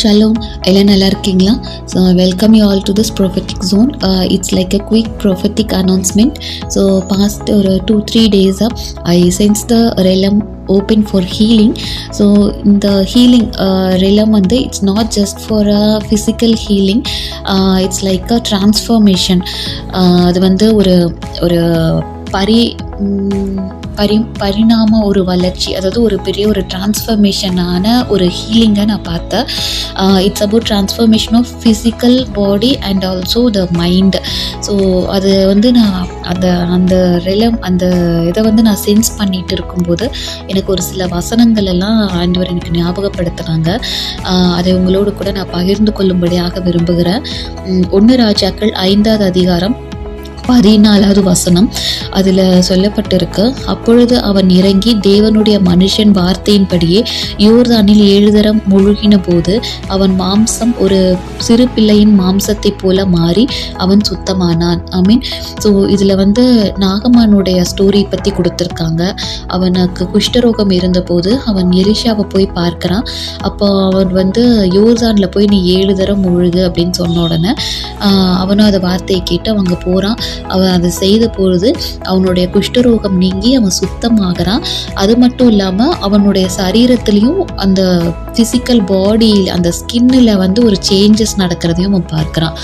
Shalom, எல்லாம் நல்லா இருக்கீங்களா? So welcome you all to this prophetic zone. It's like a quick prophetic announcement. So past ஒரு 2-3 days I sense the realm open for healing. So இந்த healing realm வந்து it's not just for a physical healing. It's like a transformation. அது வந்து ஒரு பரிணாம ஒரு வளர்ச்சி, அதாவது ஒரு பெரிய ஒரு டிரான்ஸ்ஃபர்மேஷனான ஒரு ஹீலிங்கை நான் பார்த்தேன். It's about transformation of physical body and also the mind. So அது வந்து நான் அந்த இதை வந்து நான் சென்ஸ் பண்ணிட்டு இருக்கும்போது எனக்கு ஒரு சில வசனங்கள் எல்லாம் ஆண்டவர் எனக்கு ஞாபகப்படுத்தினாங்க. அதை உங்களோடு கூட நான் பகிர்ந்து கொள்ளும்படியாக விரும்புகிறேன். 1 ராஜாக்கள் 5வது அதிகாரம் 14வது வசனம் அதில் சொல்லப்பட்டிருக்கு. அப்பொழுது அவன் இறங்கி தேவனுடைய மனுஷன் வார்த்தையின்படியே யோர்தானில் 7 தரம் முழுகின போது அவன் மாம்சம் ஒரு சிறு பிள்ளையின் மாம்சத்தை போல மாறி அவன் சுத்தமானான். ஸோ இதில் வந்து நாகமானுடைய ஸ்டோரி பற்றி கொடுத்துருக்காங்க. அவனுக்கு குஷ்டரோகம் இருந்தபோது அவன் எலிஷாவை போய் பார்க்குறான். அப்போ அவன் வந்து யோர்தானில் போய் நீ 7 தரம் முழுகு அப்படின்னு சொன்ன உடனே அவனும் அதை வார்த்தையை கேட்டு அவங்க போகிறான். அவன் அதை செய்த பொழுது அவனுடைய குஷ்டரோகம் நீங்கி அவன் சுத்தமாகறான். அது மட்டும் இல்லாமல் அவனுடைய சரீரத்திலையும் அந்த ஃபிசிக்கல் பாடியில் அந்த ஸ்கின்னில் வந்து ஒரு சேஞ்சஸ் நடக்கிறதையும் அவன் பார்க்குறான்.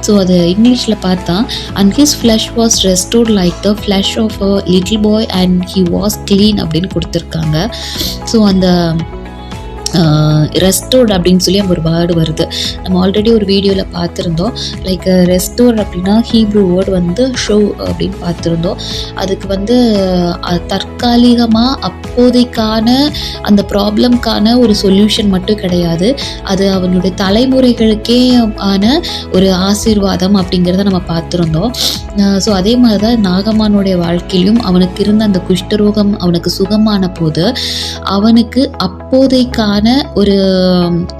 ஸோ அது இங்கிலீஷில் பார்த்தா and his flesh was restored like the flesh of a little boy and he was clean அப்படின்னு கொடுத்துருக்காங்க. ஸோ அந்த ரெஸ்டோர்ட் அப்படின்னு சொல்லி ஒரு வேர்டு வருது. நம்ம ஆல்ரெடி ஒரு வீடியோவில் பார்த்துருந்தோம். லைக் ரெஸ்டோர்ட் அப்படின்னா ஹீப்ரூ வேர்டு வந்து ஷோ அப்படின்னு பார்த்துருந்தோம். அதுக்கு வந்து தற்காலிகமாக அப்போதைக்கான அந்த ப்ராப்ளம்கான ஒரு சொல்யூஷன் மட்டும் கிடையாது, அது அவனுடைய தலைமுறைகளுக்கே ஆன ஒரு ஆசீர்வாதம் அப்படிங்கிறத நம்ம பார்த்துருந்தோம். ஸோ அதே மாதிரி தான் நாகமானுடைய வாழ்க்கையிலும் அவனுக்கு இருந்த அந்த குஷ்டரோகம் அவனுக்கு சுகமான போது அவனுக்கு அப்போதைக்கான ஒரு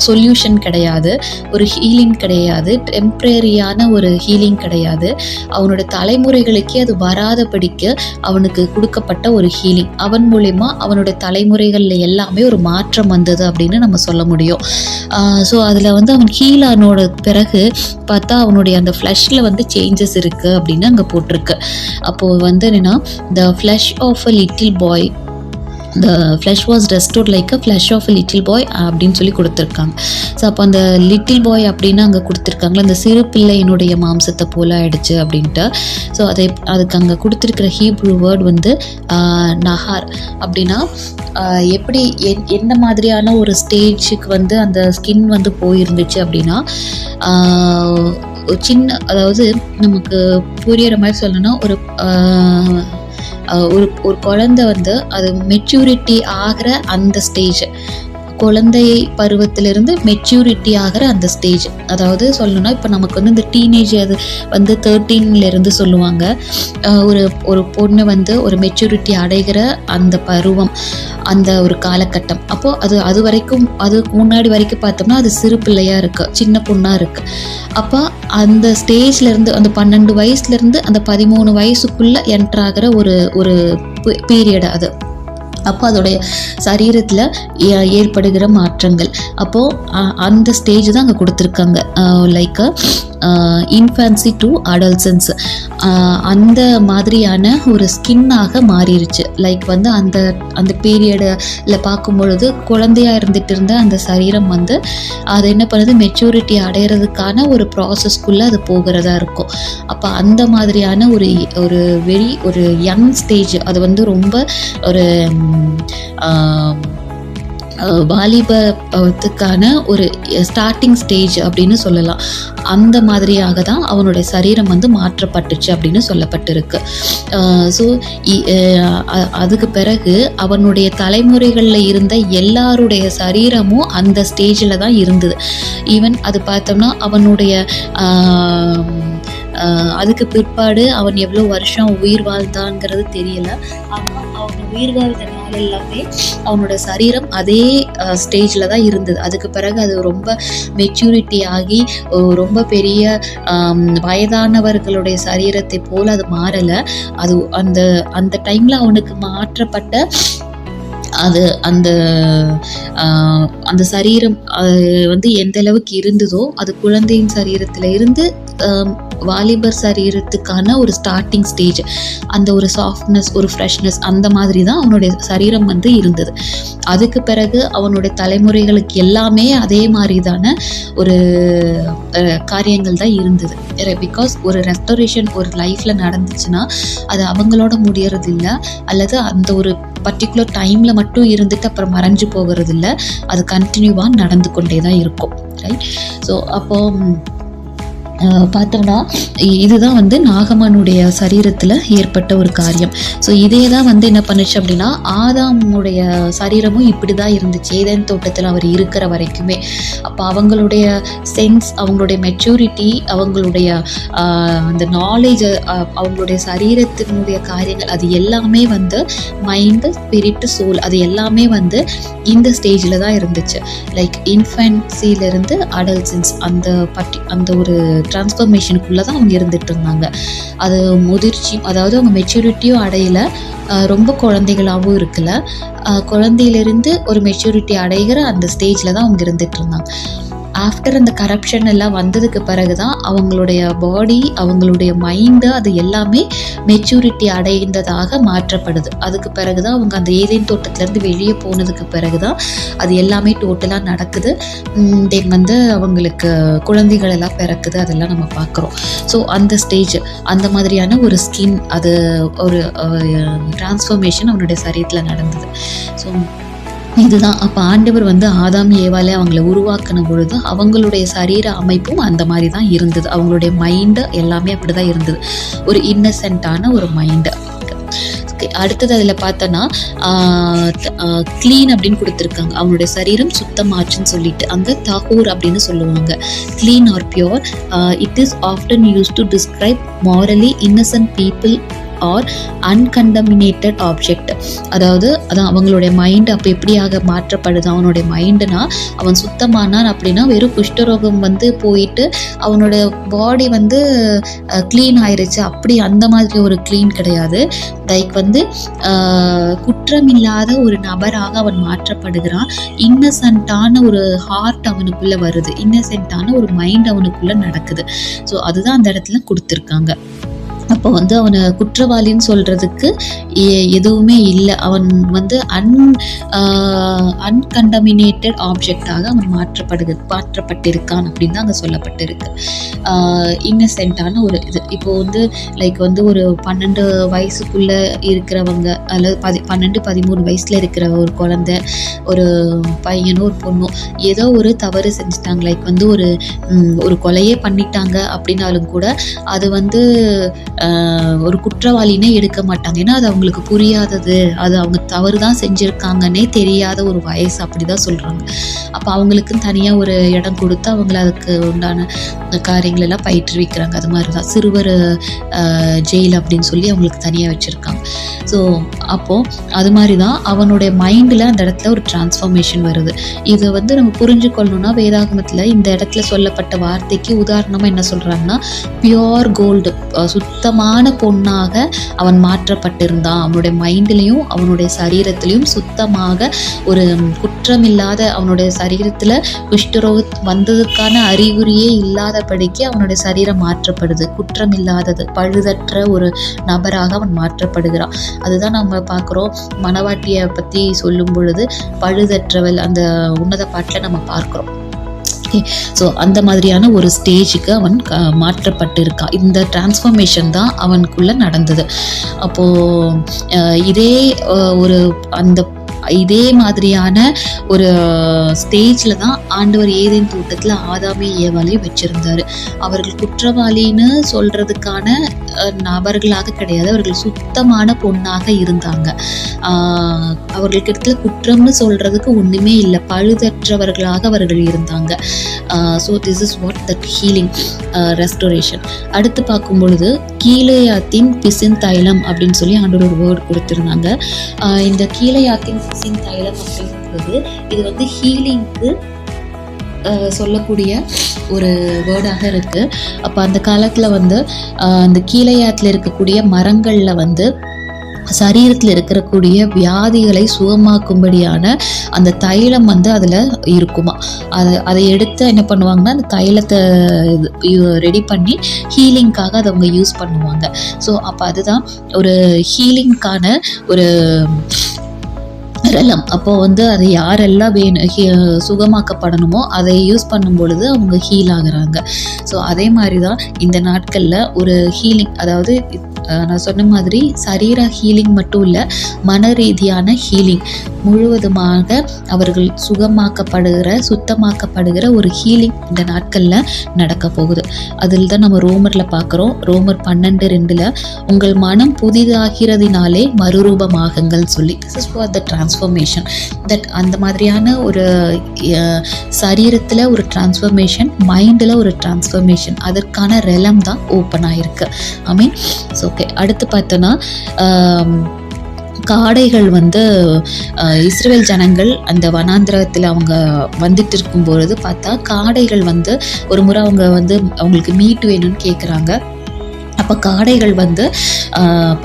சொல்யூஷன் கிடையாது, ஒரு ஹீலிங் கிடையாது, டெம்ப்ரரியான ஒரு ஹீலிங் கிடையாது. அவனோட தலைமுறைகளுக்கே அது வராதபடிக்கு அவனுக்கு கொடுக்கப்பட்ட ஒரு ஹீலிங். அவன் மூலமா அவனுடைய தலைமுறைகளில் எல்லாமே ஒரு மாற்றம் வந்தது அப்படின்னு நம்ம சொல்ல முடியும். ஸோ அதில் வந்து அவன் ஹீல் ஆனோட பிறகு பார்த்தா அவனுடைய அந்த ஃப்ளஷில் வந்து சேஞ்சஸ் இருக்குது அப்படின்னு அங்கே போட்டிருக்கு. அப்போது வந்து என்னென்னா the flesh of a little boy, the flesh was restored like a flesh of a little boy அப்படின்னு சொல்லி கொடுத்துருக்காங்க. ஸோ அப்போ அந்த லிட்டில் பாய் அப்படின்னு அங்கே கொடுத்துருக்காங்களா, அந்த சிறு பிள்ளையினுடைய மாம்சத்தை போல ஆயிடுச்சு அப்படின்ட்டு. ஸோ அதுக்கு அங்கே கொடுத்துருக்கிற ஹீப்ரூ வேர்ட் வந்து நஹார். அப்படின்னா எப்படி எந்த மாதிரியான ஒரு ஸ்டேஜுக்கு வந்து அந்த ஸ்கின் வந்து போயிருந்துச்சு அப்படின்னா சின்ன, அதாவது நமக்கு புரியிற மாதிரி சொல்லணும்னா ஒரு குழந்தை வந்து அது மெச்சூரிட்டி ஆகிற அந்த ஸ்டேஜ், குழந்தை பருவத்திலிருந்து மெச்சூரிட்டி ஆகிற அந்த ஸ்டேஜ், அதாவது சொல்லணும்னா இப்போ நமக்கு வந்து இந்த டீனேஜ் அது வந்து 13லேருந்து சொல்லுவாங்க. ஒரு பொண்ணு வந்து ஒரு மெச்சூரிட்டி அடைகிற அந்த பருவம், அந்த ஒரு காலகட்டம். அப்போது அது வரைக்கும், அதுக்கு முன்னாடி வரைக்கும் பார்த்தோம்னா அது சிறு பிள்ளையாக இருக்குது, சின்ன பொண்ணாக இருக்குது. அப்போ அந்த ஸ்டேஜ்லேருந்து அந்த 12 வயசுலேருந்து அந்த 13 வயசுக்குள்ளே என்ட்ராகிற ஒரு பீரியட் அது. அப்போ அதோடைய சரீரத்தில் ஏற்படுகிற மாற்றங்கள், அப்போது அந்த ஸ்டேஜ் தான் அங்கே கொடுத்துருக்காங்க. லைக் இன்ஃபேன்சி டு அடல்சன்ஸ், அந்த மாதிரியான ஒரு ஸ்கின்னாக மாறிடுச்சு. லைக் வந்து அந்த பீரியடில் பார்க்கும் பொழுது குழந்தையாக இருந்துட்டு இருந்த அந்த சரீரம் வந்து அது என்ன பண்ணுது, மெச்சூரிட்டி அடைகிறதுக்கான ஒரு ப்ராசஸ்க்குள்ளே அது போகிறதா இருக்கும். அப்போ அந்த மாதிரியான ஒரு யங் ஸ்டேஜ், அது வந்து ரொம்ப ஒரு வாலிபத்துக்கான ஒரு ஸ்டார்டிங் ஸ்டேஜ் அப்படின்னு சொல்லலாம். அந்த மாதிரியாக தான் அவனுடைய சரீரம் வந்து மாற்றப்பட்டுச்சு அப்படின்னு சொல்லப்பட்டிருக்கு. ஸோ அதுக்கு பிறகு அவனுடைய தலைமுறைகளில் இருந்த எல்லாருடைய சரீரமும் அந்த ஸ்டேஜில் தான் இருந்தது. ஈவன் அது பார்த்தோம்னா அவனுடைய அதுக்கு பிற்பாடு அவன் எவ்வளோ வருஷம் உயிர் வாழ்ந்தாங்கிறது தெரியல. ஆனால் அவன் உயிர் வாழ்ந்த நாள் எல்லாமே அவனோட சரீரம் அதே ஸ்டேஜில் தான் இருந்தது. அதுக்கு பிறகு அது ரொம்ப மெச்சூரிட்டி ஆகி ரொம்ப பெரிய வயதானவர்களுடைய சரீரத்தை போல் அது மாறலை. அது அந்த டைமில் அவனுக்கு மாற்றப்பட்ட அது அந்த அந்த சரீரம் வந்து எந்த அளவுக்கு இருந்ததோ அது குழந்தையின் சரீரத்தில் இருந்து வாலிபர் சரீரத்துக்கான ஒரு ஸ்டார்டிங் ஸ்டேஜ், அந்த ஒரு சாஃப்ட்னஸ், ஒரு ஃப்ரெஷ்னஸ், அந்த மாதிரி தான் அவனுடைய சரீரம் வந்து இருந்தது. அதுக்கு பிறகு அவனுடைய தலைமுறைகளுக்கு எல்லாமே அதே மாதிரிதான ஒரு காரியங்கள் தான் இருந்தது. பிகாஸ் ஒரு ரெஸ்டோரேஷன் ஒரு லைஃப்பில் நடந்துச்சுன்னா அது அவங்களோட முடியறது இல்லை, அல்லது அந்த ஒரு பர்டிகுலர் டைமில் மட்டும் இருந்துட்டு அப்புறம் மறைஞ்சு போகிறது இல்லை, அது கண்டினியூவாக நடந்து கொண்டே தான் இருக்கும். ரைட். ஸோ அப்போது பார்த்தோம்னா இதுதான் வந்து நாகம்மனுடைய சரீரத்தில் ஏற்பட்ட ஒரு காரியம். ஸோ இதே தான் வந்து என்ன பண்ணுச்சு அப்படின்னா, ஆதாமுடைய சரீரமும் இப்படி தான் இருந்துச்சு ஏதேன் தோட்டத்தில் அவர் இருக்கிற வரைக்குமே. அப்போ அவங்களுடைய சென்ஸ், அவங்களுடைய மெச்சூரிட்டி, அவங்களுடைய அந்த நாலேஜ், அவங்களுடைய சரீரத்தினுடைய காரியங்கள், அது எல்லாமே வந்து மைண்டு, ஸ்பிரிட்டு, சோல், அது எல்லாமே வந்து இந்த ஸ்டேஜில் தான் இருந்துச்சு. லைக் இன்ஃபென்சிலிருந்து அடல்சன்ஸ், அந்த ஒரு டிரான்ஸ்ஃபர்மேஷனுக்குள்ளே தான் அவங்க இருந்துட்டு இருந்தாங்க. அது முதிர்ச்சி, அதாவது அவங்க மெச்சூரிட்டியும் அடையலை, ரொம்ப குழந்தைகளாகவும் இருக்கல, குழந்தையிலிருந்து ஒரு மெச்சூரிட்டி அடைகிற அந்த ஸ்டேஜில் தான் அவங்க இருந்துட்டு இருந்தாங்க. ஆஃப்டர் அந்த கரப்ஷன் எல்லாம் வந்ததுக்கு பிறகு தான் அவங்களுடைய பாடி, அவங்களுடைய மைண்டு, அது எல்லாமே மெச்சூரிட்டி அடைந்ததாக மாற்றப்படுது. அதுக்கு பிறகு தான் அவங்க அந்த ஏதேன் தோட்டத்திலேருந்து வெளியே போனதுக்கு பிறகு தான் அது எல்லாமே டோட்டலாக நடக்குது. தென் வந்து அவங்களுக்கு குழந்தைகள் எல்லாம் பிறக்குது, அதெல்லாம் நம்ம பார்க்குறோம். ஸோ அந்த ஸ்டேஜ், அந்த மாதிரியான ஒரு ஸ்கின், அது ஒரு டிரான்ஸ்ஃபர்மேஷன் அவனுடைய சரீரத்தில் நடந்தது. ஸோ இதுதான் அப்போ ஆண்டவர் வந்து ஆதாம் ஏவாலே அவங்கள உருவாக்கின பொழுது அவங்களுடைய சரீர அமைப்பும் அந்த மாதிரி தான் இருந்தது. அவங்களுடைய மைண்டு எல்லாமே அப்படி தான் இருந்தது, ஒரு இன்னசென்ட்டான ஒரு மைண்டு. அடுத்தது அதில் பார்த்தோன்னா க்ளீன் அப்படின்னு கொடுத்துருக்காங்க. அவங்களுடைய சரீரம் சுத்தமாச்சுன்னு சொல்லிட்டு அங்கே தாகூர் அப்படின்னு சொல்லுவாங்க. Clean or pure. It is often use to describe morally innocent people or uncontaminated object. அதாவது அதான் அவங்களுடைய மைண்டு அப்போ எப்படியாக மாற்றப்படுது. அவனுடைய மைண்டுனா அவன் சுத்தமானான் அப்படின்னா வெறும் குஷ்டரோகம் வந்து போயிட்டு அவனோட பாடி வந்து க்ளீன் ஆயிடுச்சு, அப்படி அந்த மாதிரி ஒரு க்ளீன் கிடையாது. லைக் வந்து குற்றமில்லாத ஒரு நபராக அவன் மாற்றப்படுகிறான். இன்னசென்ட்டான ஒரு ஹார்ட் அவனுக்குள்ளே வருது, இன்னசென்ட்டான ஒரு மைண்ட் அவனுக்குள்ளே நடக்குது. ஸோ அதுதான் அந்த இடத்துல கொடுத்துருக்காங்க. அப்போ வந்து அவனை குற்றவாளின்னு சொல்கிறதுக்கு எதுவுமே இல்லை. அவன் வந்து அன்கண்டமினேட்டட் ஆப்ஜெக்டாக அவன் மாற்றப்பட்டிருக்கான் அப்படின்னு தான் அங்கே சொல்லப்பட்டிருக்கு. இன்னசென்ட்டான ஒரு இது. இப்போ வந்து லைக் வந்து ஒரு 12 வயசுக்குள்ளே இருக்கிறவங்க, அல்லது 12-13 வயசில் இருக்கிற ஒரு குழந்தை, ஒரு பையனோ ஒரு பொண்ணோ ஏதோ ஒரு தவறு செஞ்சுட்டாங்க, லைக் வந்து ஒரு கொலையே பண்ணிட்டாங்க அப்படின்னாலும் கூட அது வந்து ஒரு குற்றவாளினே எடுக்க மாட்டாங்க. ஏன்னா அது அவங்களுக்கு புரியாதது, அது அவங்க தவறு தான் செஞ்சுருக்காங்கன்னே தெரியாத ஒரு வயசு, அப்படி தான் சொல்கிறாங்க. அப்போ அவங்களுக்குன்னு தனியாக ஒரு இடம் கொடுத்து அவங்கள அதுக்கு உண்டான காரியங்கள் எல்லாம் பயிற்றுவிக்கிறாங்க. அது மாதிரி தான் சிறுவர் ஜெயில் அப்படின்னு சொல்லி அவங்களுக்கு தனியாக வச்சுருக்காங்க. ஸோ அப்போது அது மாதிரி தான் அவனுடைய மைண்டில் அந்த இடத்துல ஒரு டிரான்ஸ்ஃபர்மேஷன் வருது. இதை வந்து நம்ம புரிஞ்சு கொள்ளணும்னா வேதாகமத்தில் இந்த இடத்துல சொல்லப்பட்ட வார்த்தைக்கு உதாரணமாக என்ன சொல்கிறாங்கன்னா, பியோர் கோல்டு, சுத்தமான பொண்ணாக அவன் மாற்றப்பட்டிருந்தான். அவனுடைய மைண்டிலையும் அவனுடைய சரீரத்திலையும் சுத்தமாக ஒரு குற்றமில்லாத, அவனுடைய சரீரத்தில் குஷ்டரோகம் வந்ததுக்கான அறிகுறியே இல்லாதபடிக்கு அவனுடைய சரீரம் மாற்றப்படுது. குற்றமில்லாதது, பழுதற்ற ஒரு நபராக அவன் மாற்றப்படுகிறான். அதுதான் நம்ம பார்க்குறோம். மணவாட்டியை பற்றி சொல்லும் பொழுது பழுதற்றவள் அந்த உன்னத பாட்டில் நம்ம பார்க்குறோம். ஸோ அந்த மாதிரியான ஒரு ஸ்டேஜுக்கு அவன் மாற்றப்பட்டிருக்கான். இந்த டிரான்ஸ்ஃபர்மேஷன் தான் அவனுக்குள்ளே நடந்தது. அப்போது இதே மாதிரியான ஒரு ஸ்டேஜில் தான் ஆண்டவர் ஏதேன் தோட்டத்தில் ஆதாமே ஏவாளையும் வச்சுருந்தார். அவர்கள் குற்றவாளின்னு சொல்கிறதுக்கான நபர்களாக கிடையாது, அவர்கள் சுத்தமான பொண்ணாக இருந்தாங்க. அவர்களுக்கு இடத்துல குற்றம்னு சொல்கிறதுக்கு ஒன்றுமே இல்லை, பழுதற்றவர்களாக அவர்கள் இருந்தாங்க. So this is what that healing restoration. அடுத்து பார்க்கும் பொழுது கீலேயாத்தின் பிசின் தைலம் அப்படின்னு சொல்லி ஆண்டவர் ஒரு வேர்டு கொடுத்துருந்தாங்க. இந்த கீலேயாத்தின் பிசின் தைலம் அப்படிங்கிறது இது வந்து ஹீலிங்க்கு சொல்லக்கூடிய ஒரு வேர்டாக இருக்குது. அப்போ அந்த காலத்தில் வந்து அந்த கீலேயாத்தில் இருக்கக்கூடிய மரங்களில் வந்து சரீரத்தில் இருக்கக்கூடிய வியாதிகளை சுகமாக்கும்படியான அந்த தைலம் வந்து அதில் இருக்குமா. அதை எடுத்து என்ன பண்ணுவாங்கன்னா அந்த தைலத்தை ரெடி பண்ணி ஹீலிங்காக அதை அவங்க யூஸ் பண்ணுவாங்க. ஸோ அப்போ அதுதான் ஒரு ஹீலிங்கான ஒரு ரெலம். அப்போ வந்து அதை யாரெல்லாம் சுகமாக்கப்படணுமோ அதை யூஸ் பண்ணும் பொழுது அவங்க ஹீல் ஆகுறாங்க. ஸோ அதே மாதிரி தான் இந்த நாட்களில் ஒரு ஹீலிங், அதாவது நான் சொன்ன மாதிரி சரீர ஹீலிங் மட்டும் இல்லை, மன ரீதியான ஹீலிங் முழுவதுமாக அவர்கள் சுத்தமாக்கப்படுகிற ஒரு ஹீலிங் இந்த நாட்களில் நடக்க போகுது. அதில் தான் நம்ம ரோமரில் பார்க்குறோம். ரோமர் 12:2 உங்கள் மனம் புதிதாகிறதினாலே மறுரூபமாகுங்கள் சொல்லி. This is for the transformation. That அந்த மாதிரியான ஒரு சரீரத்தில் ஒரு டிரான்ஸ்ஃபர்மேஷன், மைண்டில் ஒரு டிரான்ஸ்ஃபர்மேஷன், அதற்கான ரெலம் தான் ஓப்பன் ஆகிருக்கு. ஐ மீன் ஸோ ஓகே. அடுத்து பார்த்தோன்னா காடைகள் வந்து இஸ்ரவேல் ஜனங்கள் அந்த வனாந்திரத்தில் அவங்க வந்துட்டு இருக்கும்பொழுது பார்த்தா காடைகள் வந்து ஒரு முறை அவங்க வந்து அவங்களுக்கு மீட் வேணும்னு கேட்குறாங்க. அப்போ காடைகள் வந்து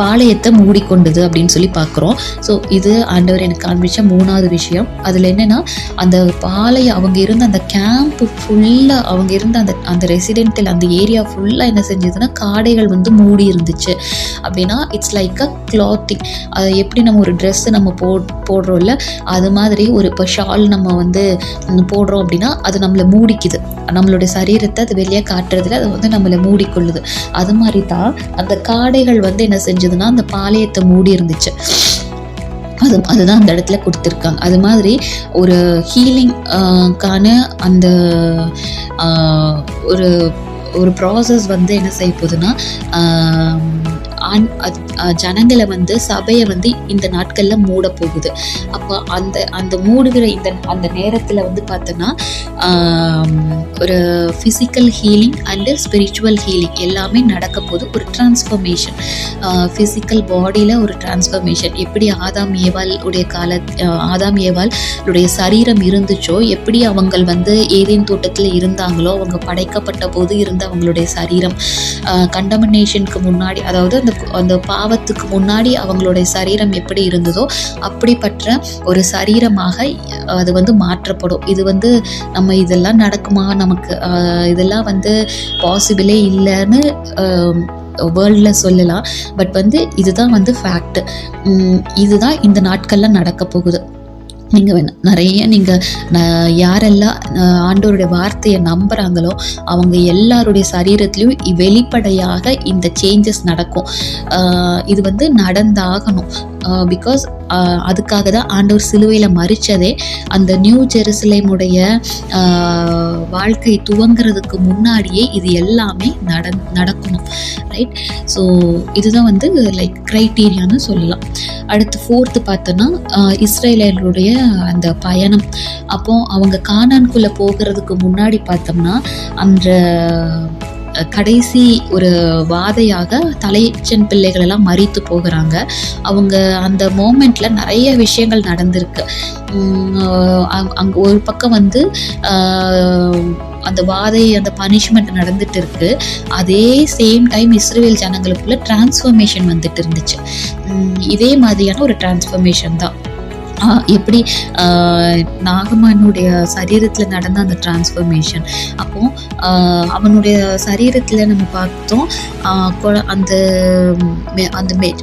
பாளையத்தை மூடிக்கொண்டது அப்படின்னு சொல்லி பார்க்குறோம். ஸோ இது ஆண்டவர் எனக்கு காண்பிச்ச 3வது விஷயம். அதில் என்னென்னா அந்த பாளையம் அவங்க இருந்த அந்த கேம்ப்பு ஃபுல்லாக, அவங்க இருந்த அந்த ரெசிடென்ட்டில் அந்த ஏரியா ஃபுல்லாக என்ன செஞ்சதுன்னா காடைகள் வந்து மூடி இருந்துச்சு. அப்படின்னா இட்ஸ் லைக் அ கிளாத்திங். அதை எப்படி நம்ம ஒரு ட்ரெஸ்ஸு நம்ம போடுறோம்ல, அது மாதிரி ஒரு இப்போ ஷால் நம்ம வந்து போடுறோம் அப்படின்னா அது நம்மளை மூடிக்குது, நம்மளுடைய சரீரத்தை அது வெளியே காட்டுறதுல அது வந்து நம்மளை மூடிக்கொள்ளுது. அது மாதிரி தான் அந்த காடைகள் வந்து என்ன செஞ்சதுன்னா அந்த பாளையத்தை மூடி இருந்துச்சு. அதுதான் அந்த இடத்துல கொடுத்துருக்காங்க. அது மாதிரி ஒரு ஹீலிங் கான அந்த ஒரு ப்ராசஸ் வந்து என்ன செய்ய போகுதுன்னா ஜனங்களை வந்து சபையை வந்து இந்த நாட்களில் மூட போகுது. அப்போ அந்த மூடுகிற அந்த நேரத்தில் வந்து பார்த்தோன்னா ஒரு physical healing and spiritual healing எல்லாமே நடக்க போது. ஒரு டிரான்ஸ்ஃபர்மேஷன், ஃபிசிக்கல் பாடியில் ஒரு டிரான்ஸ்ஃபர்மேஷன். எப்படி ஆதாம் ஏவாளுடைய சரீரம் இருந்துச்சோ, எப்படி அவங்க வந்து ஏதேன் தோட்டத்தில் இருந்தாங்களோ, அவங்க படைக்கப்பட்ட போது இருந்த அவங்களுடைய சரீரம் கண்டமினேஷனுக்கு முன்னாடி, அதாவது அந்த பாவத்துக்கு முன்னாடி அவங்களுடைய சரீரம் எப்படி இருந்ததோ அப்படிப்பட்ட ஒரு சரீரமாக அது வந்து மாற்றப்படும். இது வந்து நம்ம இதெல்லாம் நடக்குமா, நமக்கு இதெல்லாம் வந்து பாசிபிளே இல்லைன்னு வேர்ல்டில் சொல்லலாம். பட் வந்து இதுதான் வந்து ஃபேக்ட். இதுதான் இந்த நாட்களில் நடக்க போகுது. நீங்கள் யாரெல்லாம் ஆண்டவருடைய வார்த்தையை நம்புகிறாங்களோ அவங்க எல்லாருடைய சரீரத்துலேயும் வெளிப்படையாக இந்த சேஞ்சஸ் நடக்கும். இது வந்து நடந்தாகணும். பிகாஸ் அதுக்காக தான் ஆண்டவர் சிலுவையில் மரித்ததே. அந்த நியூ ஜெருசலேமுடைய வாழ்க்கை துவங்கிறதுக்கு முன்னாடியே இது எல்லாமே நடக்கணும். ரைட். ஸோ இதுதான் வந்து லைக் க்ரைட்டீரியான்னு சொல்லலாம். அடுத்து 4th பார்த்தோன்னா இஸ்ரேலருடைய அந்த பயணம். அப்போ அவங்க கானான்குள்ளே போகிறதுக்கு முன்னாடி பார்த்தோம்னா அந்த கடைசி ஒரு வாதையாக தலைச்சன் பிள்ளைகள் எல்லாம் மரித்து போகிறாங்க. அவங்க அந்த மோமெண்ட்டில் நிறைய விஷயங்கள் நடந்திருக்கு. அங்கே ஒரு பக்கம் வந்து அந்த அந்த பனிஷ்மெண்ட் நடந்துட்டு இருக்கு. அதே சேம் டைம் இஸ்ரேல் ஜனங்களுக்குள்ள டிரான்ஸ்ஃபர்மேஷன் வந்துட்டு இருந்துச்சு. இதே மாதிரியான ஒரு டிரான்ஸ்ஃபர்மேஷன் தான் எப்படி நாகமானுடைய சரீரத்தில் நடந்த அந்த டிரான்ஸ்ஃபர்மேஷன். அப்போது அவனுடைய சரீரத்தில் நம்ம பார்த்தோம் அந்த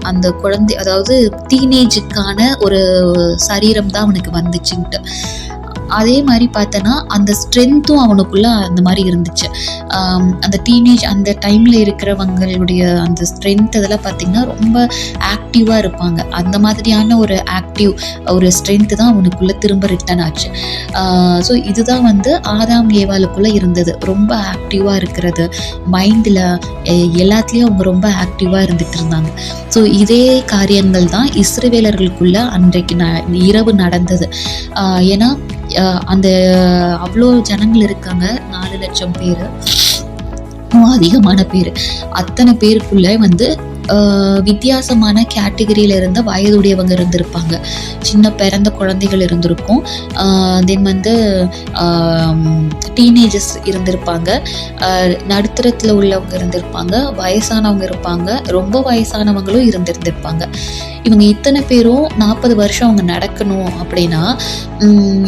அந்த குழந்தை, அதாவது டீனேஜுக்கான ஒரு சரீரம் தான் அவனுக்கு வந்துச்சுன்ட்டு. அதே மாதிரி பார்த்தோன்னா அந்த ஸ்ட்ரென்த்தும் அவனுக்குள்ள அந்த மாதிரி இருந்துச்சு. அந்த டீனேஜ் அந்த டைமில் இருக்கிறவங்களுடைய அந்த ஸ்ட்ரென்த் இதெல்லாம் பார்த்திங்கன்னா ரொம்ப ஆக்டிவாக இருப்பாங்க. அந்த மாதிரியான ஒரு ஸ்ட்ரென்த்து தான் அவனுக்குள்ளே திரும்ப ரிட்டர்ன் ஆச்சு. ஸோ இதுதான் வந்து ஆதாம் ஏவாளுக்குள்ளே இருந்தது. ரொம்ப ஆக்டிவாக இருக்கிறது, மைண்டில் எல்லாத்துலேயும் அவங்க ரொம்ப ஆக்டிவாக இருந்துகிட்டு இருந்தாங்க. ஸோ இதே காரியங்கள் தான் இஸ்ரவேலர்களுக்குள்ள அன்றைக்கு இரவு நடந்தது. ஏன்னா அந்த அவ்வளோ ஜனங்கள் இருக்காங்க, 4 லட்சம் பேர், அதிகமான பேர். அத்தனை பேருக்குள்ளே வந்து வித்தியாசமான கேட்டகரியில் இருந்த வயதுடையவங்க இருந்திருப்பாங்க. சின்ன பிறந்த குழந்தைகள் இருந்திருக்கும். தென் வந்து டீனேஜர்ஸ் இருந்திருப்பாங்க, நடுத்தரத்தில் உள்ளவங்க இருந்திருப்பாங்க, வயசானவங்க இருப்பாங்க, ரொம்ப வயசானவங்களும் இருந்திருந்திருப்பாங்க. இவங்க இத்தனை பேரும் 40 வருஷம் அவங்க நடக்கணும் அப்படின்னா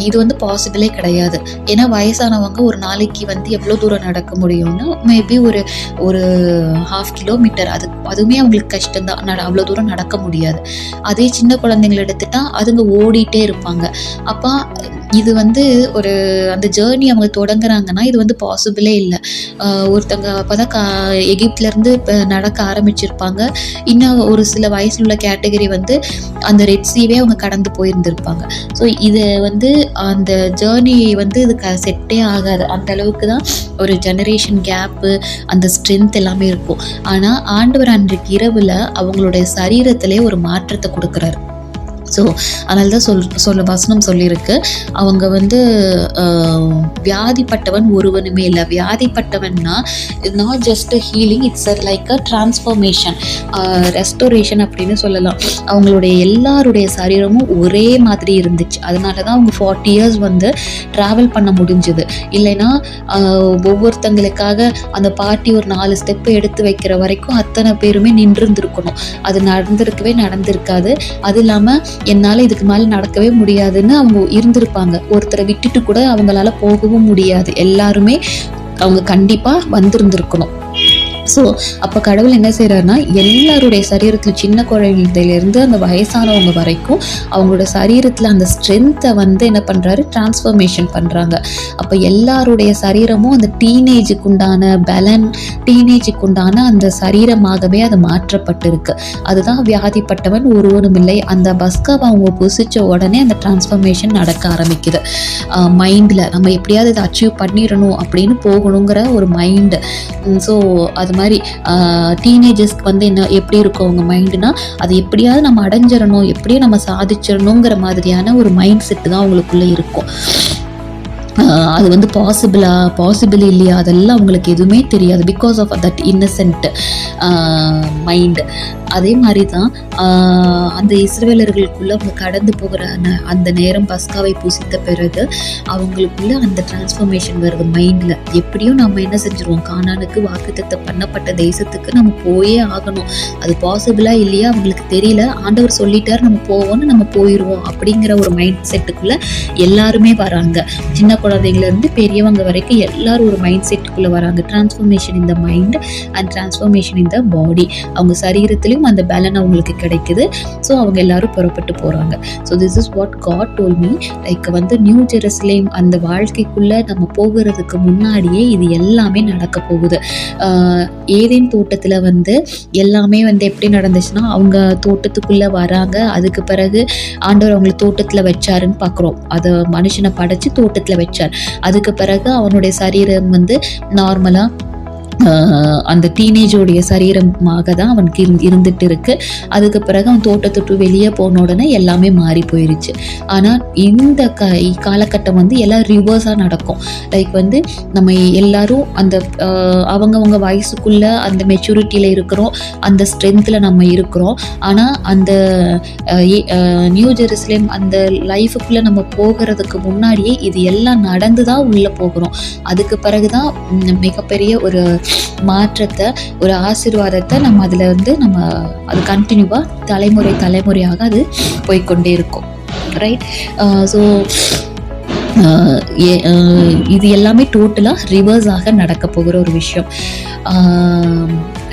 இது வந்து பாசிபிளே கிடையாது. ஏன்னா வயசானவங்க ஒரு நாளைக்கு வந்து எவ்வளோ தூரம் நடக்க முடியும்னா மேபி ஒரு 1/2 கிலோமீட்டர், அதுவுமே அவங்களுக்கு கஷ்டம்தான். அவ்வளோ தூரம் நடக்க முடியாது. அதே சின்ன குழந்தைங்களை எடுத்துட்டா அதுங்க ஓடிட்டே இருப்பாங்க. அப்போ இது வந்து அந்த ஜேர்னி அவங்க தொடங்குறாங்கன்னா இது வந்து பாசிபிளே இல்லை. ஒருத்தங்க அப்போதான் எகிப்துலேருந்து இப்போ நடக்க ஆரம்பிச்சிருப்பாங்க. இன்னும் ஒரு சில வயசில் உள்ள கேட்டகரி வந்து அந்த ரெட் சீவே அவங்க கடந்து போயிருந்திருப்பாங்க. ஸோ இது வந்து அந்த ஜேர்னி வந்து இது செட்டே ஆகாது. அந்த அளவுக்கு தான் ஒரு ஜெனரேஷன் கேப்பு, அந்த ஸ்ட்ரென்த் எல்லாமே இருக்கும். ஆனால் ஆண்டவர் அன்றைக்கு இரவில் அவங்களுடைய சரீரத்திலே ஒரு மாற்றத்தை கொடுக்குறாரு. ஸோ அதனால தான் வசனம் சொல்லியிருக்கு, அவங்க வந்து வியாதிப்பட்டவன் ஒருவனுமே இல்லை. வியாதிப்பட்டவன்னா not just healing, it's like a transformation, restoration அப்படின்னு சொல்லலாம். அவங்களுடைய எல்லாருடைய சரீரமும் ஒரே மாதிரி இருந்துச்சு. அதனால தான் அவங்க 40 years வந்து ட்ராவல் பண்ண முடிஞ்சுது. இல்லைன்னா ஒவ்வொருத்தங்களுக்காக அந்த பாட்டி ஒரு 4 ஸ்டெப்பு எடுத்து வைக்கிற வரைக்கும் அத்தனை பேருமே நின்றுருந்துருக்கணும். அது நடந்திருக்காது. அது இல்லாமல் என்னால் இதுக்கு மேலே நடக்கவே முடியாதுன்னு அவங்க இருந்திருப்பாங்க. ஒருத்தரை விட்டுட்டு கூட அவங்களால போகவும் முடியாது. எல்லாருமே அவங்க கண்டிப்பாக வந்திருந்திருக்கணும். ஸோ அப்போ கடவுள் என்ன செய்கிறாருன்னா எல்லாருடைய சரீரத்தில், சின்ன குழந்தையிலேருந்து அந்த வயசானவங்க வரைக்கும் அவங்களோட சரீரத்தில் அந்த ஸ்ட்ரென்த்தை வந்து என்ன பண்ணுறாரு, டிரான்ஸ்ஃபர்மேஷன் பண்ணுறாங்க. அப்போ எல்லாருடைய சரீரமும் அந்த டீனேஜுக்குண்டான பலன், டீனேஜுக்குண்டான அந்த சரீரமாகவே அது மாற்றப்பட்டிருக்கு. அதுதான் வியாதிப்பட்டவன் ஒருவனும் இல்லை. அந்த பஸ்காவை அவங்க புசித்த உடனே அந்த டிரான்ஸ்ஃபர்மேஷன் நடக்க ஆரம்பிக்குது. மைண்டில் நம்ம எப்படியாவது இதை அச்சீவ் பண்ணிடணும் அப்படின்னு போகணுங்கிற ஒரு மைண்டு. ஸோ அது மாதிரி டீனேஜர்ஸ்க்கு வந்து எப்படி இருக்கும் அவங்க மைண்டுனா, அது எப்படியாவது நம்ம அடைஞ்சிடணும், எப்படியும் நம்ம சாதிச்சிடணுங்கிற மாதிரியான ஒரு மைண்ட் செட்டு தான் அவங்களுக்குள்ளே இருக்கும். அது வந்து பாசிபிள் இல்லையா, அதெல்லாம் அவங்களுக்கு எதுவுமே தெரியாது. Because of that innocent mind. அதே மாதிரி தான் அந்த இஸ்ரவேலர்களுக்குள்ளே அவங்க கடந்து போகிற அந்த நேரம், பஸ்காவை புசித்த பிறகு அவங்களுக்குள்ள அந்த டிரான்ஸ்ஃபர்மேஷன் வருது மைண்டில். எப்படியும் நம்ம என்ன செஞ்சுருவோம், கானானுக்கு வாக்குத்தத்தம் பண்ணப்பட்ட தேசத்துக்கு நம்ம போயே ஆகணும். அது பாசிபிளாக இல்லையா அவங்களுக்கு தெரியல. ஆண்டவர் சொல்லிட்டார் நம்ம போவோம்னு நம்ம போயிடுவோம் அப்படிங்கிற ஒரு மைண்ட் செட்டுக்குள்ளே எல்லாருமே வராங்க. சின்ன குழந்தைங்கலேருந்து பெரியவங்க வரைக்கும் எல்லாரும் ஒரு மைண்ட் செட்டுக்குள்ளே வராங்க. Transformation in the mind and transformation in the body. அவங்க சரீரத்திலையும் அந்த பலன் அவங்களுக்கு கிடைக்குது. ஸோ அவங்க எல்லாரும் புறப்பட்டு போகிறாங்க. So this is what God told me. Like வந்து நியூ ஜெருசலேம் அந்த வாழ்க்கைக்குள்ளே நம்ம போகிறதுக்கு முன்னாடியே இது எல்லாமே நடக்க போகுது. ஏதேன் தோட்டத்தில் வந்து எல்லாமே வந்து எப்படி நடந்துச்சுன்னா, அவங்க தோட்டத்துக்குள்ளே வராங்க. அதுக்கு பிறகு ஆண்டவர் அவங்களை தோட்டத்தில் வச்சாருன்னு பார்க்குறோம். அதை மனுஷனை படைச்சு தோட்டத்தில் வச்சார். அதுக்கு பிறகு அவனுடைய சரீரம் வந்து நார்மலாக அந்த டீனேஜோடைய சரீரமாக தான் அவனுக்கு இருந்துட்டு இருக்கு. அதுக்கு பிறகு அவன் தோட்டத்துட்டு வெளியே போன உடனே எல்லாமே மாறி போயிருச்சு. ஆனால் இந்த காலகட்டம் வந்து எல்லாம் ரிவர்ஸாக நடக்கும். லைக் வந்து நம்ம எல்லாரும் அந்த அவங்கவுங்க வயசுக்குள்ள அந்த மெச்சூரிட்டியில் இருக்கிறோம், அந்த ஸ்ட்ரென்த்தில் நம்ம இருக்கிறோம். ஆனால் அந்த நியூ ஜெருசலேம் அந்த லைஃபுக்குள்ளே நம்ம போகிறதுக்கு முன்னாடியே இது எல்லாம் நடந்து தான் உள்ளே போகிறோம். அதுக்கு பிறகு தான் மிகப்பெரிய ஒரு மாற்றத்தை, ஒரு ஆசீர்வாதத்தை நம்ம அதில் வந்து நம்ம அது கண்டினியூவாக தலைமுறையாக அது போய்கொண்டே இருக்கும். ரைட். ஸோ இது எல்லாமே டோட்டலாக ரிவர்ஸாக நடக்க போகிற ஒரு விஷயம்.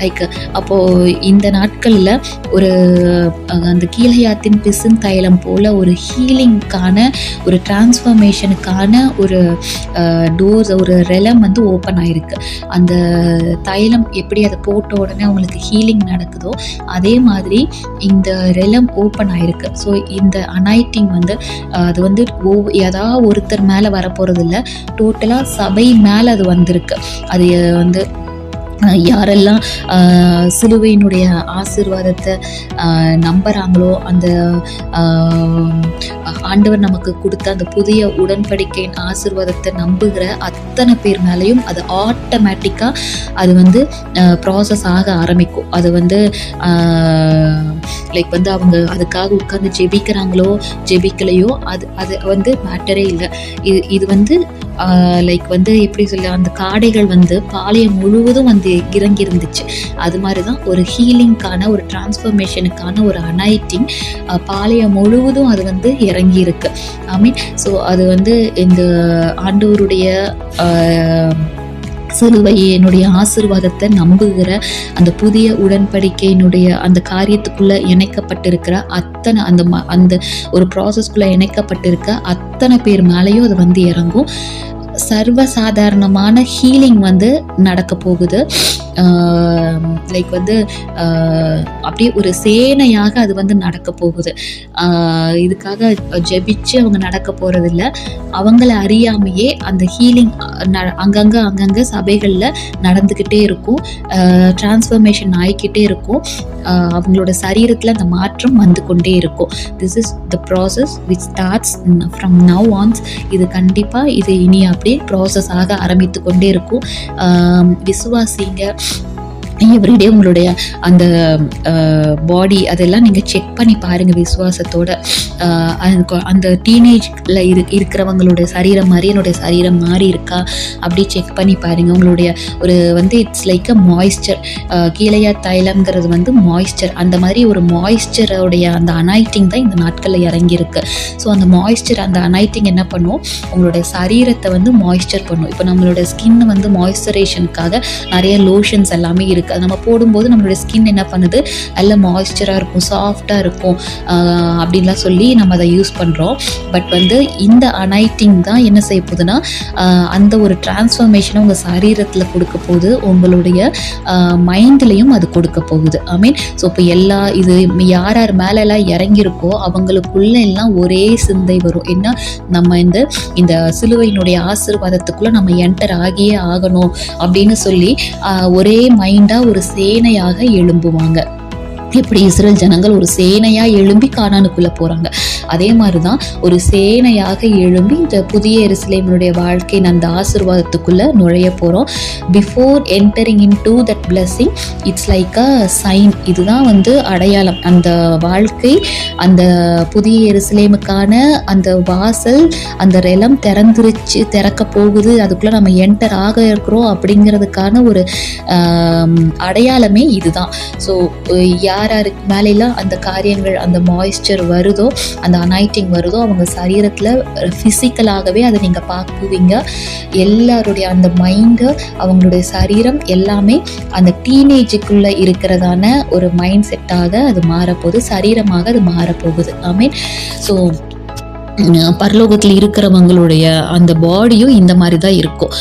லைக் அப்போது இந்த நாட்களில் ஒரு அந்த கீழையாத்தின் பிசின் தைலம் போல் ஒரு ஹீலிங்க்கான, ஒரு டிரான்ஸ்ஃபர்மேஷனுக்கான ஒரு டோர்ஸ், ஒரு ரெலம் வந்து ஓப்பன் ஆகிருக்கு. அந்த தைலம் எப்படி அதை போட்ட உடனே அவங்களுக்கு ஹீலிங் நடக்குதோ அதே மாதிரி இந்த ரெலம் ஓப்பன் ஆகிருக்கு. ஸோ இந்த அனாயிட்டிங் வந்து அது வந்து ஏதாவது ஒருத்தர் மேலே வரப்போகிறது இல்லை, டோட்டலாக சபை மேலே அது வந்திருக்கு. அது வந்து யாரெல்லாம் சிலுவையினுடைய ஆசீர்வாதத்தை நம்புகிறாங்களோ, அந்த ஆண்டவர் நமக்கு கொடுத்த அந்த புதிய உடன்படிக்கையின் ஆசீர்வாதத்தை நம்புகிற அத்தனை பேர் மேலேயும் அது ஆட்டோமேட்டிக்காக அது வந்து ப்ராசஸ் ஆக ஆரம்பிக்கும். அது வந்து லைக் வந்து அவங்க அதுக்காக உட்காந்து ஜெபிக்கிறாங்களோ ஜெபிக்கலையோ அது வந்து மேட்டரே இல்லை. இது வந்து லைக் வந்து எப்படி சொல்ல, அந்த காடைகள் வந்து பாளையம் முழுவதும் வந்து இறங்கி இருந்துச்சு. அது மாதிரி தான் ஒரு ஹீலிங்கான ஒரு டிரான்ஸ்ஃபர்மேஷனுக்கான ஒரு அனைட்டிங் பாளையம் முழுவதும் அது வந்து இறங்கி இருக்கு. ஐ மீன் ஸோ அது வந்து இந்த ஆண்டவருடைய சிலுவையினுடைய ஆசீர்வாதத்தை நம்புகிற அந்த புதிய உடன்படிக்கையினுடைய அந்த காரியத்துக்குள்ள இணைக்கப்பட்டிருக்கிற அத்தனை அந்த ஒரு ப்ராசஸ்குள்ள இணைக்கப்பட்டிருக்க அத்தனை பேர் மேலேயும் அது வந்து இறங்கும். சர்வசாதாரணமான ஹீலிங் வந்து நடக்க போகுது. லைக் வந்து அப்படியே ஒரு சேனையாக அது வந்து நடக்க போகுது. இதுக்காக ஜெபிச்சு அவங்க நடக்க போகிறதில்ல. அவங்கள அறியாமையே அந்த ஹீலிங் அங்கங்கே சபைகளில் நடந்துக்கிட்டே இருக்கும். டிரான்ஸ்ஃபர்மேஷன் ஆகிக்கிட்டே இருக்கும். அவங்களோட சரீரத்தில் அந்த மாற்றம் வந்து கொண்டே இருக்கும். This is the process which starts from now onwards. இது கண்டிப்பாக இது இனி அப்படியே ப்ராசஸ் ஆக ஆரம்பித்து கொண்டே இருக்கும். விசுவாசிங்க, எவ்ரிடே உங்களுடைய அந்த பாடி அதெல்லாம் நீங்கள் செக் பண்ணி பாருங்கள் விசுவாசத்தோட. அந்த டீனேஜில் இருக்கிறவங்களுடைய சரீரம் மாதிரி என்னுடைய சரீரம் மாறி இருக்கா அப்படி செக் பண்ணி பாருங்கள். உங்களுடைய ஒரு வந்து இட்ஸ் லைக் அ மாய்ஸ்சர். கீழையா தைலம்ங்கிறது வந்து மாய்ஸ்சர். அந்த மாதிரி ஒரு மாய்ஸ்சரோடைய அந்த அனைட்டிங் தான் இந்த நாட்களில் இறங்கியிருக்கு. ஸோ அந்த மாய்ஸ்சர், அந்த அனைட்டிங் என்ன பண்ணும், உங்களுடைய சரீரத்தை வந்து மாய்ஸ்சர் பண்ணும். இப்போ நம்மளோட ஸ்கின் வந்து மாய்ஸ்சரைசேஷனுக்காக நிறைய லோஷன்ஸ் எல்லாமே இருக்குது. அது நம்ம போடும்போது நம்மளுடைய ஸ்கின் என்ன பண்ணுது, நல்ல மாய்ஸ்சராக இருக்கும், சாஃப்டாக இருக்கும் அப்படின்லாம் சொல்லி நம்ம அதை யூஸ் பண்ணுறோம். பட் வந்து இந்த அனைட்டிங் தான் என்ன செய்ய போகுதுன்னா அந்த ஒரு டிரான்ஸ்ஃபர்மேஷனை உங்கள் சரீரத்தில் கொடுக்க போகுது, உங்களுடைய மைண்ட்லேயும் அது கொடுக்க போகுது. ஐ மீன் ஸோ இப்போ இது யார் யார் மேலெல்லாம் இறங்கியிருக்கோ அவங்களுக்குள்ள எல்லாம் ஒரே சிந்தை வரும். ஏன்னா நம்ம இந்த சிலுவையினுடைய ஆசீர்வாதத்துக்குள்ளே நம்ம என்டர் ஆகியே ஆகணும் அப்படின்னு சொல்லி ஒரே மைண்டாக ஒரு சேனையாக எழும்புவாங்க. எப்படி இஸ்ரேல் ஜனங்கள் ஒரு சேனையாக எழும்பி கானானுக்குள்ளே போகிறாங்க, அதே மாதிரி தான் ஒரு சேனையாக எழும்பி இந்த புதிய எருசலேமினுடைய வாழ்க்கையின் அந்த ஆசீர்வாதத்துக்குள்ளே நுழைய போகிறோம். Before entering into that blessing it's like a sign. இதுதான் வந்து அடையாளம். அந்த வாழ்க்கை, அந்த புதிய எருசலேமுக்கான அந்த வாசல், அந்த ரெலம் திறக்க போகுது, அதுக்குள்ளே நம்ம என்டர் ஆக இருக்கிறோம் அப்படிங்கிறதுக்கான ஒரு அடையாளமே இதுதான். ஸோ யாருக்கு மேலாம் அந்த காரியங்கள், அந்த மாய்ஸ்சர் வருதோ, அந்த அனைட்டிங் வருதோ, அவங்க சரீரத்தில் ஃபிசிக்கலாகவே அதை நீங்கள் பார்க்குவீங்க. எல்லாருடைய அந்த மைண்டு, அவங்களுடைய சரீரம் எல்லாமே அந்த டீனேஜுக்குள்ளே இருக்கிறதான ஒரு மைண்ட் செட்டாக அது மாறப்போகுது, சரீரமாக அது மாறப்போகுது. ஐ மீன் ஸோ பரலோகத்தில் இருக்கிறவங்களுடைய அந்த பாடியும் இந்த மாதிரி தான் இருக்கும்.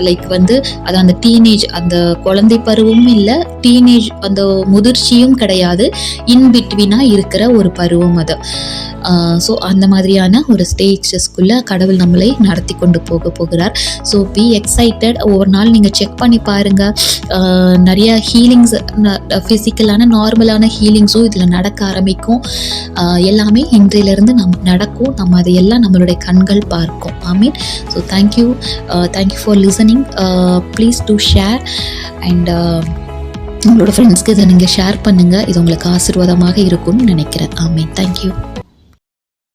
லைக் வந்து அது அந்த டீனேஜ், அந்த குழந்தை பருவமும் இல்லை, டீனேஜ் அந்த முதிர்ச்சியும் கிடையாது, இன்பிட்வீனாக இருக்கிற ஒரு பருவம் அது. ஸோ அந்த மாதிரியான ஒரு ஸ்டேஜஸ்க்குள்ளே கடவுள் நம்மளை நடத்தி கொண்டு போகிறார். So be excited. ஒவ்வொரு நாள் நீங்கள் செக் பண்ணி பாருங்கள். நிறைய ஹீலிங்ஸ், ஃபிசிக்கலான நார்மலான ஹீலிங்ஸும் இதில் நடக்க ஆரம்பிக்கும். எல்லாமே இன்றையிலேருந்து நடக்கும். நம்ம அதையெல்லாம் நம்மளுடைய கண்கள் பார்க்கும். I mean so thank you for listening. Please to share and உங்களோட ஃப்ரெண்ட்ஸ்க்கு இதை நீங்கள் ஷேர் பண்ணுங்கள். இது உங்களுக்கு ஆசீர்வாதமாக இருக்கும்னு நினைக்கிறேன். ஐ மீன் தேங்க்யூ.